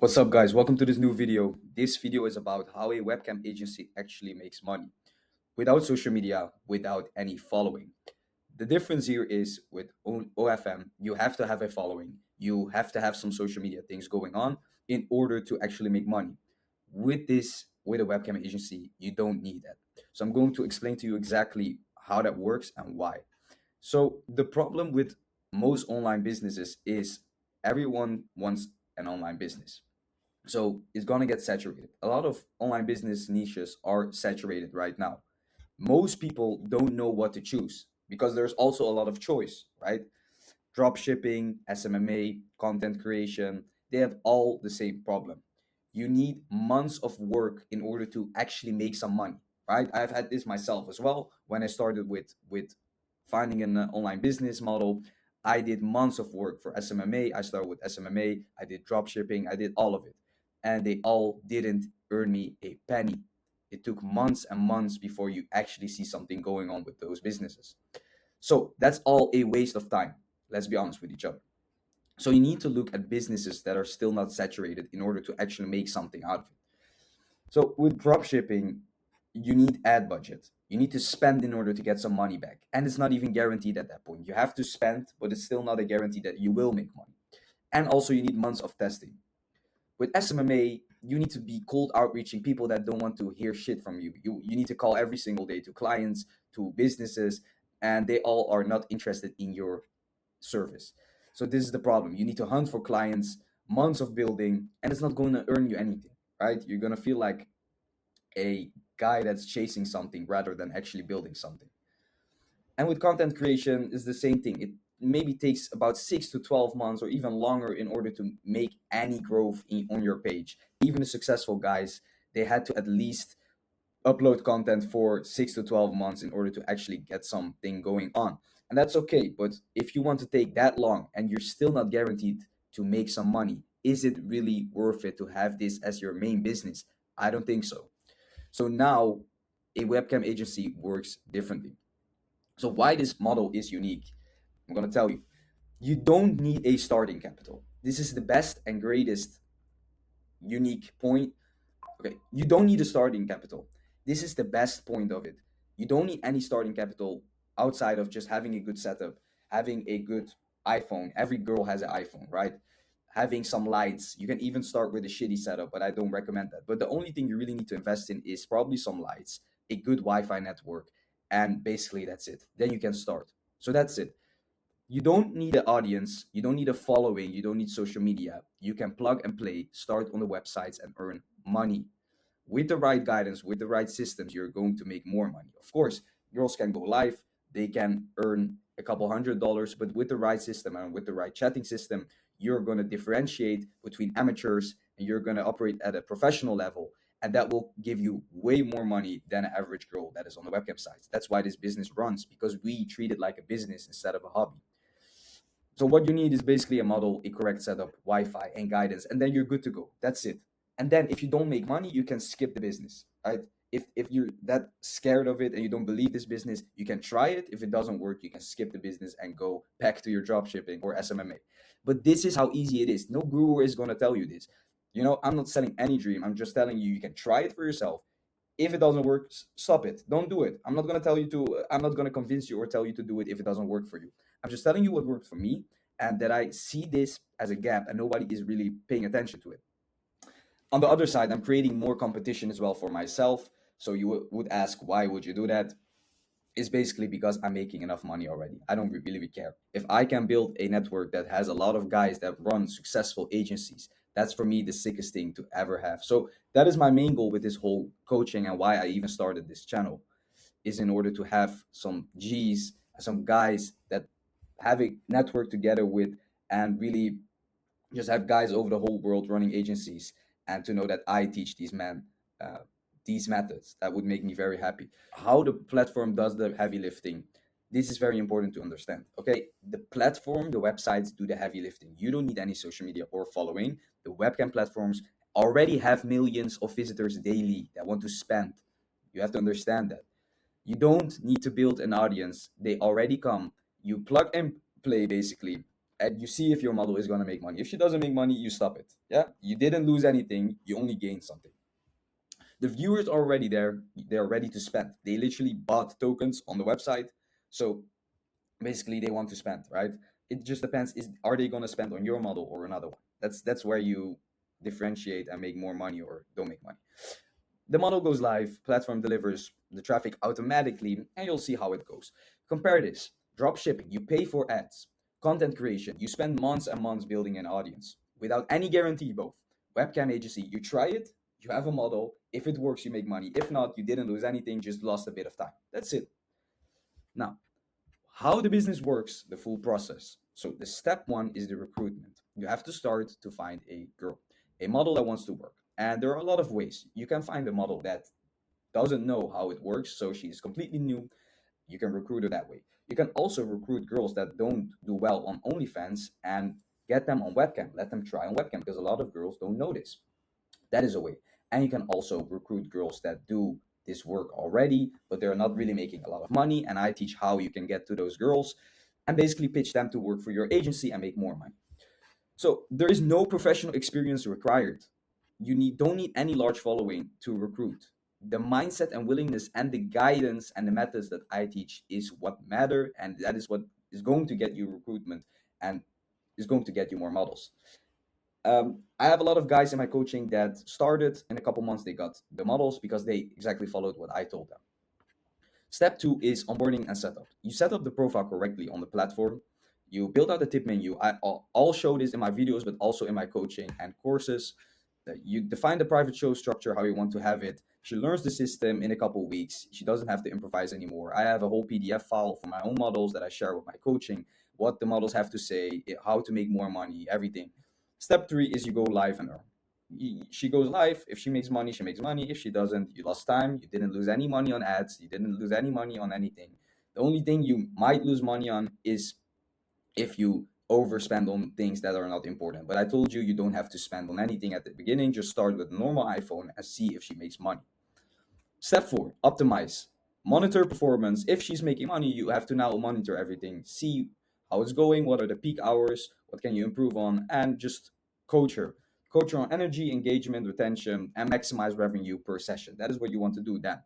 What's up, guys? Welcome to this new video. This video is about how a webcam agency actually makes money without social media, without any following. The difference here is with OFM, you have to have a following, you have to have some social media things going on in order to actually make money. With a webcam agency, you don't need that. So I'm going to explain to you exactly how that works and why. So the problem with most online businesses is everyone wants an online business, so it's gonna get saturated. A lot of online business niches are saturated right now. Most people don't know what to choose because there's also a lot of choice, right? Drop shipping, SMMA, content creation, they have all the same problem. You need months of work in order to actually make some money, right? I've had this myself as well. When I started with finding an online business model, I did months of work for SMMA. I started with SMMA, I did drop shipping, I did all of it. And they all didn't earn me a penny. It took months and months before you actually see something going on with those businesses. So that's all a waste of time. Let's be honest with each other. So you need to look at businesses that are still not saturated in order to actually make something out of it. So with drop shipping, you need ad budget. You need to spend in order to get some money back. And it's not even guaranteed at that point. You have to spend, but it's still not a guarantee that you will make money. And also you need months of testing. With SMMA, you need to be cold outreaching people that don't want to hear shit from you. You need to call every single day to clients, to businesses, and they all are not interested in your service. So this is the problem. You need to hunt for clients, months of building, and it's not going to earn you anything, right? You're going to feel like a guy that's chasing something rather than actually building something. And with content creation, it's the same thing. It maybe takes about 6 to 12 months or even longer in order to make any growth on your page. Even the successful guys, they had to at least upload content for 6 to 12 months in order to actually get something going on. And that's okay. But if you want to take that long and you're still not guaranteed to make some money, is it really worth it to have this as your main business? I don't think so. So now a webcam agency works differently. So why this model is unique, I'm going to tell you. You don't need a starting capital. This is the best and greatest unique point. Okay, you don't need a starting capital. This is the best point of it. You don't need any starting capital outside of just having a good setup, having a good iPhone. Every girl has an iPhone, right? Having some lights. You can even start with a shitty setup, but I don't recommend that. But the only thing you really need to invest in is probably some lights, a good Wi-Fi network, and basically that's it. Then you can start. So that's it. You don't need an audience, you don't need a following, you don't need social media. You can plug and play, start on the websites and earn money. With the right guidance, with the right systems, you're going to make more money. Of course, girls can go live, they can earn a couple $100, but with the right system and with the right chatting system, you're going to differentiate between amateurs and you're going to operate at a professional level. And that will give you way more money than an average girl that is on the webcam sites. That's why this business runs, because we treat it like a business instead of a hobby. So what you need is basically a model, a correct setup, Wi-Fi, and guidance, and then you're good to go. That's it. And then if you don't make money, you can skip the business, right? If you're that scared of it and you don't believe this business, you can try it. If it doesn't work, you can skip the business and go back to your drop shipping or SMMA. But this is how easy it is. No guru is going to tell you this. I'm not selling any dream. I'm just telling you, you can try it for yourself. If it doesn't work, stop it. Don't do it. I'm not going to tell you to, I'm not going to convince you or tell you to do it if it doesn't work for you. I'm just telling you what worked for me and that I see this as a gap and nobody is really paying attention to it. On the other side, I'm creating more competition as well for myself. So you would ask, why would you do that? It's basically because I'm making enough money already. I don't really care. If I can build a network that has a lot of guys that run successful agencies, that's for me the sickest thing to ever have. So that is my main goal with this whole coaching and why I even started this channel, is in order to have some G's, some guys that have a network together with, and really just have guys over the whole world running agencies, and to know that I teach these men these methods. That would make me very happy. How the platform does the heavy lifting, this is very important to understand. Okay, the platform, the websites do the heavy lifting. You don't need any social media or following. The webcam platforms already have millions of visitors daily that want to spend. You have to understand that. You don't need to build an audience. They already come. You plug and play basically, and you see if your model is going to make money. If she doesn't make money, you stop it. Yeah, you didn't lose anything, you only gained something. The viewers are already there, they're ready to spend. They literally bought tokens on the website, so basically they want to spend, right? It just depends, is are they going to spend on your model or another one? That's where you differentiate and make more money or don't make money. The model goes live, platform delivers the traffic automatically, and you'll see how it goes. Compare this: drop shipping, you pay for ads; content creation, you spend months and months building an audience without any guarantee. Both. Webcam agency, you try it, you have a model. If it works, you make money. If not, you didn't lose anything, just lost a bit of time. That's it. Now, how the business works, the full process. So the step one is the recruitment. You have to start to find a girl, a model that wants to work. And there are a lot of ways. You can find a model that doesn't know how it works, so she's completely new. You can recruit her that way. You can also recruit girls that don't do well on OnlyFans and get them on webcam. Let them try on webcam because a lot of girls don't know this. That is a way. And you can also recruit girls that do this work already, but they're not really making a lot of money. And I teach how you can get to those girls and basically pitch them to work for your agency and make more money. So there is no professional experience required. You don't need any large following to recruit. The mindset and willingness and the guidance and the methods that I teach is what matter, and that is what is going to get you recruitment and is going to get you more models. I have a lot of guys in my coaching that started in a couple months, they got the models because they exactly followed what I told them. Step two is onboarding and setup. You set up the profile correctly on the platform. You build out the tip menu. I'll show this in my videos, but also in my coaching and courses. You define the private show structure, how you want to have it. She learns the system in a couple weeks. She doesn't have to improvise anymore. I have a whole PDF file for my own models that I share with my coaching, what the models have to say, how to make more money, everything. Step three is you go live and earn. She goes live. If she makes money, she makes money. If she doesn't, you lost time. You didn't lose any money on ads. You didn't lose any money on anything. The only thing you might lose money on is if you overspend on things that are not important. But I told you, you don't have to spend on anything at the beginning. Just start with a normal iPhone and see if she makes money. Step four, optimize. Monitor performance. If she's making money, you have to now monitor everything. See how it's going, what are the peak hours, what can you improve on, and just coach her. Coach her on energy, engagement, retention, and maximize revenue per session. That is what you want to do then.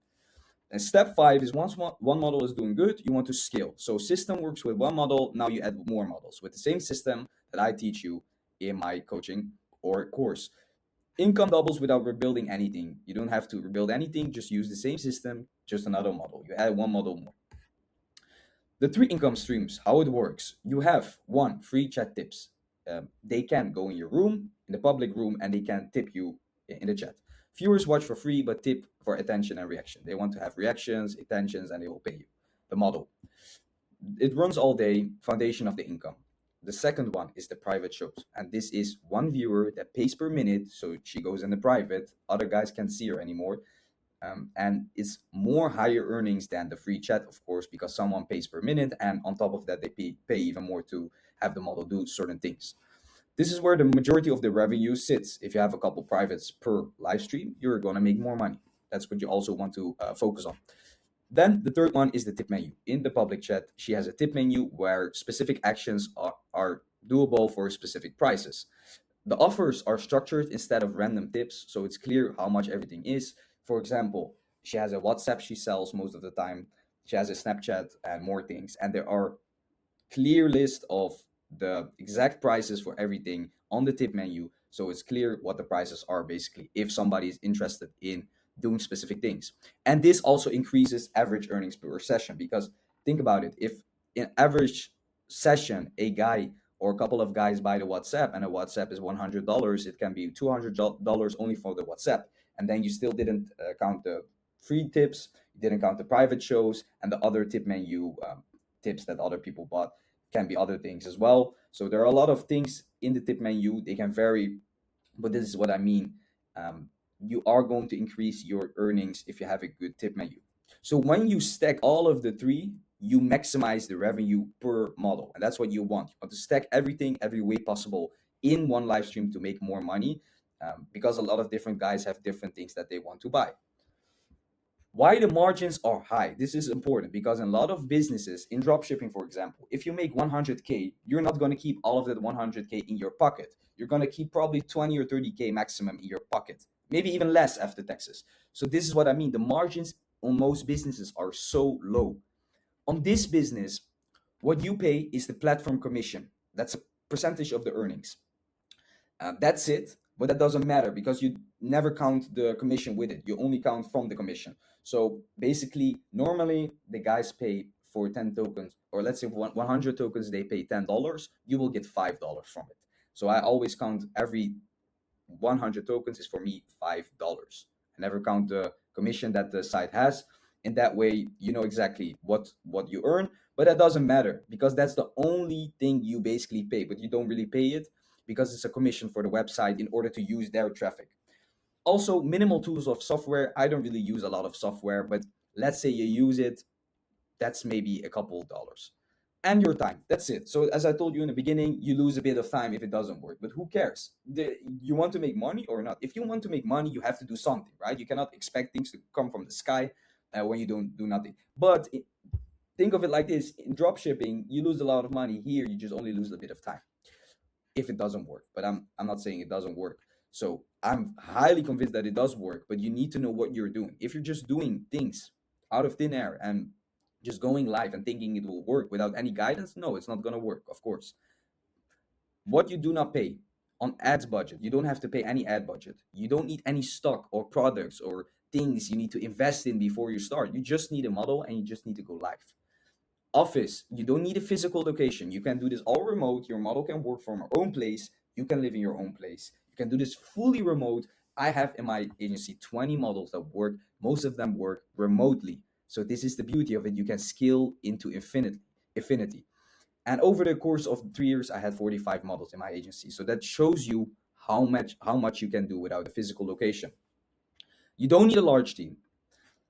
And step five is once one model is doing good, you want to scale. So system works with one model, now you add more models with the same system that I teach you in my coaching or course. Income doubles without rebuilding anything. You don't have to rebuild anything, just use the same system, just another model. You add one model more. The three income streams, how it works. You have one, free chat tips. They can go in your room, in the public room, and they can tip you in the chat. Viewers watch for free, but tip for attention and reaction. They want to have reactions, attentions, and they will pay you. The model. It runs all day, foundation of the income. The second one is the private shows. And this is one viewer that pays per minute. So she goes in the private. Other guys can't see her anymore. And it's more higher earnings than the free chat, of course, because someone pays per minute. And on top of that, they pay even more to have the model do certain things. This is where the majority of the revenue sits. If you have a couple privates per live stream, you're going to make more money. That's what you also want to focus on. Then the third one is the tip menu. In the public chat, she has a tip menu where specific actions are doable for specific prices. The offers are structured instead of random tips, so it's clear how much everything is. For example, she has a WhatsApp she sells most of the time. She has a Snapchat and more things. And there are clear list of the exact prices for everything on the tip menu, so it's clear what the prices are basically if somebody is interested in doing specific things. And this also increases average earnings per session, because think about it, if in average session a guy or a couple of guys buy the WhatsApp and a WhatsApp is $100, it can be $200 only for the WhatsApp, and then you still didn't count the free tips, you didn't count the private shows and the other tip menu tips that other people bought. Can be other things as well. So there are a lot of things in the tip menu. They can vary, but this is what I mean. You are going to increase your earnings if you have a good tip menu. So when you stack all of the three, you maximize the revenue per model, and that's what you want. You want to stack everything every way possible in one live stream to make more money, because a lot of different guys have different things that they want to buy. Why the margins are high? This is important because in a lot of businesses, in dropshipping, for example, if you make 100K, you're not going to keep all of that 100K in your pocket. You're going to keep probably 20 or 30K maximum in your pocket, maybe even less after taxes. So this is what I mean. The margins on most businesses are so low. On this business, what you pay is the platform commission. That's a percentage of the earnings. That's it, but that doesn't matter because you never count the commission with it. You only count from the commission. So basically, normally the guys pay for 10 tokens, or let's say 100 tokens, they pay $10. You will get $5 from it. So I always count every 100 tokens is for me $5. I never count the commission that the site has. In that way, you know exactly what you earn, but that doesn't matter because that's the only thing you basically pay, but you don't really pay it because it's a commission for the website in order to use their traffic. Also, minimal tools of software. I don't really use a lot of software, but let's say you use it, that's maybe a couple of dollars. And your time. That's it. So as I told you in the beginning, you lose a bit of time if it doesn't work. But who cares? You want to make money or not? If you want to make money, you have to do something, right? You cannot expect things to come from the sky when you don't do nothing. But think of it like this: in drop shipping, you lose a lot of money. Here, you just only lose a bit of time if it doesn't work. But I'm not saying it doesn't work. So I'm highly convinced that it does work, but you need to know what you're doing. If you're just doing things out of thin air and just going live and thinking it will work without any guidance, no, it's not going to work, of course. What you do not pay on ads budget, you don't have to pay any ad budget. You don't need any stock or products or things you need to invest in before you start. You just need a model and you just need to go live. Office, you don't need a physical location. You can do this all remote. Your model can work from your own place. You can live in your own place. You can do this fully remote. I have in my agency 20 models that work. Most of them work remotely. So this is the beauty of it. You can scale into infinity. And over the course of 3 years, I had 45 models in my agency. So that shows you how much you can do without a physical location. You don't need a large team.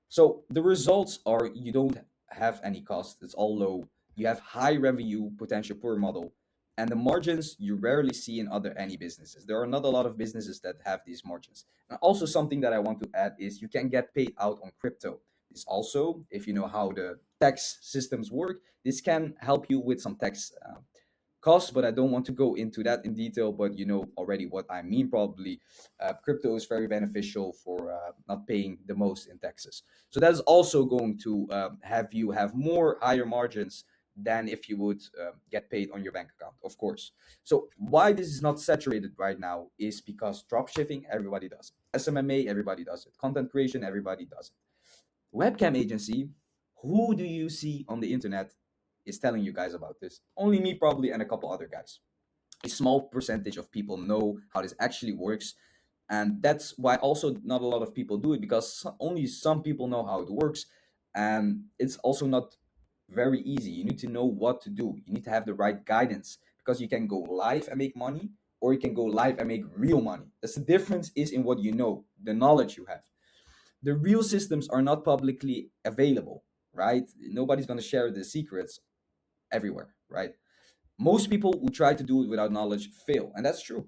So the results are you don't have any cost. It's all low. You have high revenue potential per model. And the margins you rarely see in other any businesses. There are not a lot of businesses that have these margins. And also something that I want to add is you can get paid out on crypto. This also, if you know how the tax systems work, this can help you with some tax costs, but I don't want to go into that in detail. But you know already what I mean, probably. Crypto is very beneficial for not paying the most in taxes. So that is also going to have you have more higher margins than if you would get paid on your bank account, of course. So why this is not saturated right now is because dropshipping, everybody does it. SMMA, everybody does it. Content creation, everybody does it. Webcam agency, who do you see on the internet is telling you guys about this? Only me, probably, and a couple other guys. A small percentage of people know how this actually works, and that's why also not a lot of people do it because only some people know how it works, and it's also not very easy. You need to know what to do. You need to have the right guidance because you can go live and make money, or you can go live and make real money. That's the difference is in what you know, the knowledge you have. The real systems are not publicly available, right? Nobody's going to share the secrets everywhere, right? Most people who try to do it without knowledge fail, and that's true.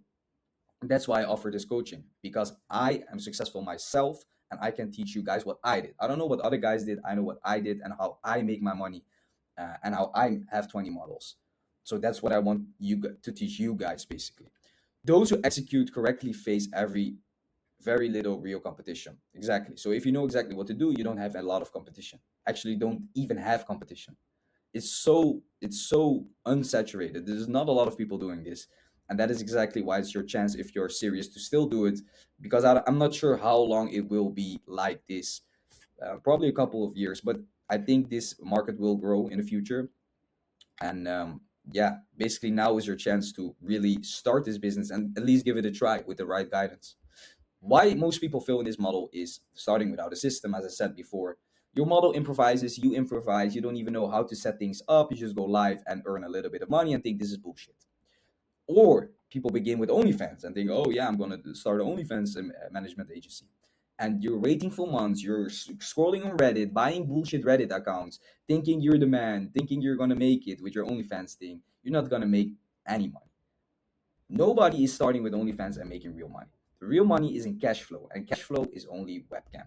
That's why I offer this coaching because I am successful myself and I can teach you guys what I did. I don't know what other guys did. I know what I did and how I make my money and how I have 20 models. So that's what I want to teach you guys basically. Those who execute correctly face every very little real competition. Exactly. So if you know exactly what to do, you don't have a lot of competition. Actually, don't even have competition. It's so unsaturated. There's not a lot of people doing this, and that is exactly why it's your chance if you're serious to still do it. Because I'm not sure how long it will be like this. Probably a couple of years, but I think this market will grow in the future. And yeah, basically now is your chance to really start this business and at least give it a try with the right guidance. Why most people fail in this model is starting without a system, as I said before. Your model improvises, you improvise, you don't even know how to set things up, you just go live and earn a little bit of money and think this is bullshit. Or people begin with OnlyFans and think, oh yeah, I'm going to start an OnlyFans management agency. And you're waiting for months, you're scrolling on Reddit, buying bullshit Reddit accounts, thinking you're the man, thinking you're going to make it with your OnlyFans thing. You're not going to make any money. Nobody is starting with OnlyFans and making real money. The real money is in cash flow, and cash flow is only webcam.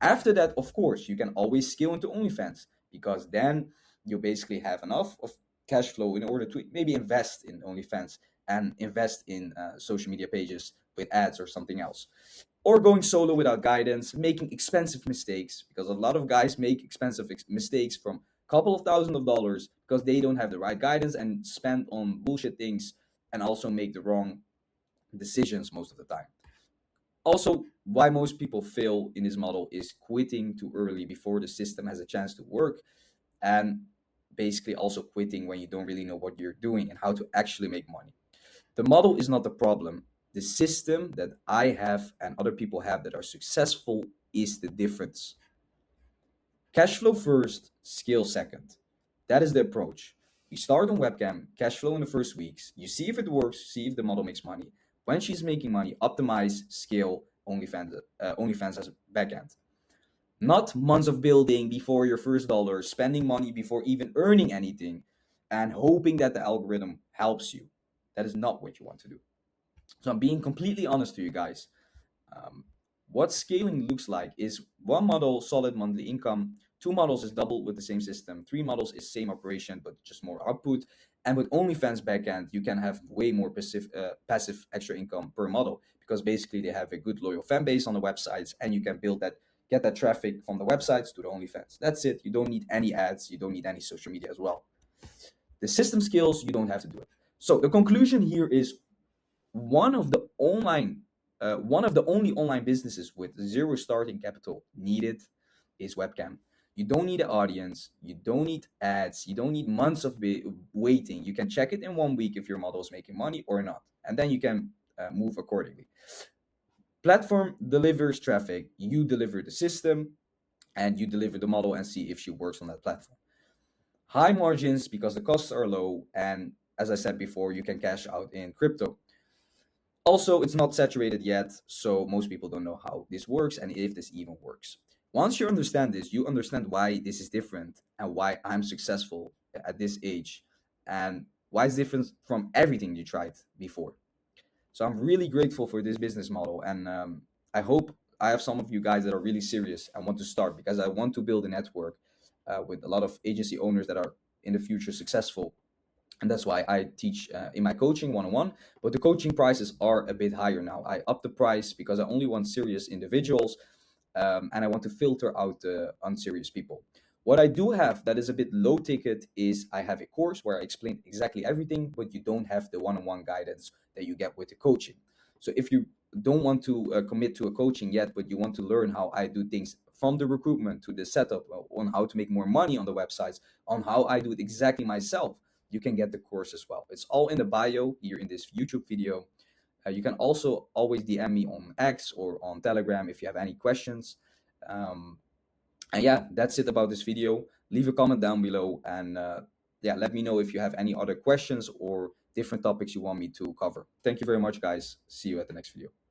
After that, of course, you can always scale into OnlyFans, because then you basically have enough of cash flow in order to maybe invest in OnlyFans and invest in social media pages with ads or something else. Or going solo without guidance, making expensive mistakes, because a lot of guys make expensive mistakes from a couple of thousands of dollars because they don't have the right guidance and spend on bullshit things, and also make the wrong decisions most of the time. Also, why most people fail in this model is quitting too early before the system has a chance to work, and basically also quitting when you don't really know what you're doing and how to actually make money. The model is not the problem. The system that I have and other people have that are successful is the difference. Cash flow first, scale second. That is the approach. You start on webcam, cash flow in the first weeks. You see if it works, see if the model makes money. When she's making money, optimize, scale OnlyFans as a backend. Not months of building before your first dollar, spending money before even earning anything, and hoping that the algorithm helps you. That is not what you want to do. So I'm being completely honest to you guys. Um, what scaling looks like is one model, solid monthly income. Two models is double with the same system. Three models is same operation but just more output. And with OnlyFans backend, you can have way more passive extra income per model, because basically they have a good loyal fan base on the websites, and you can build that, get that traffic from the websites to the OnlyFans. That's it. You don't need any ads. You don't need any social media as well. The system skills, you don't have to do it. So the conclusion here is one of the one of the only online businesses with zero starting capital needed is webcam. You don't need an audience, you don't need ads, you don't need months of waiting. You can check it in 1 week if your model is making money or not, and then you can move accordingly. Platform delivers traffic, you deliver the system, and you deliver the model and see if she works on that platform. High margins because the costs are low, and as I said before, you can cash out in crypto. Also, it's not saturated yet, so most people don't know how this works and if this even works. Once you understand this, you understand why this is different and why I'm successful at this age, and why it's different from everything you tried before. So I'm really grateful for this business model, and I hope I have some of you guys that are really serious and want to start, because I want to build a network with a lot of agency owners that are in the future successful, and that's why I teach in my coaching one-on-one. But the coaching prices are a bit higher now. I up the price because I only want serious individuals, and I want to filter out the unserious people. What I do have that is a bit low ticket is I have a course where I explain exactly everything, but you don't have the one-on-one guidance that you get with the coaching. So if you don't want to commit to a coaching yet, but you want to learn how I do things from the recruitment to the setup, on how to make more money on the websites, on how I do it exactly myself, you can get the course as well. It's all in the bio here in this YouTube video. You can also always DM me on X or on Telegram if you have any questions. Um, and yeah, that's it about this video. Leave a comment down below, and yeah, let me know if you have any other questions or different topics you want me to cover. Thank you very much, guys. See you at the next video.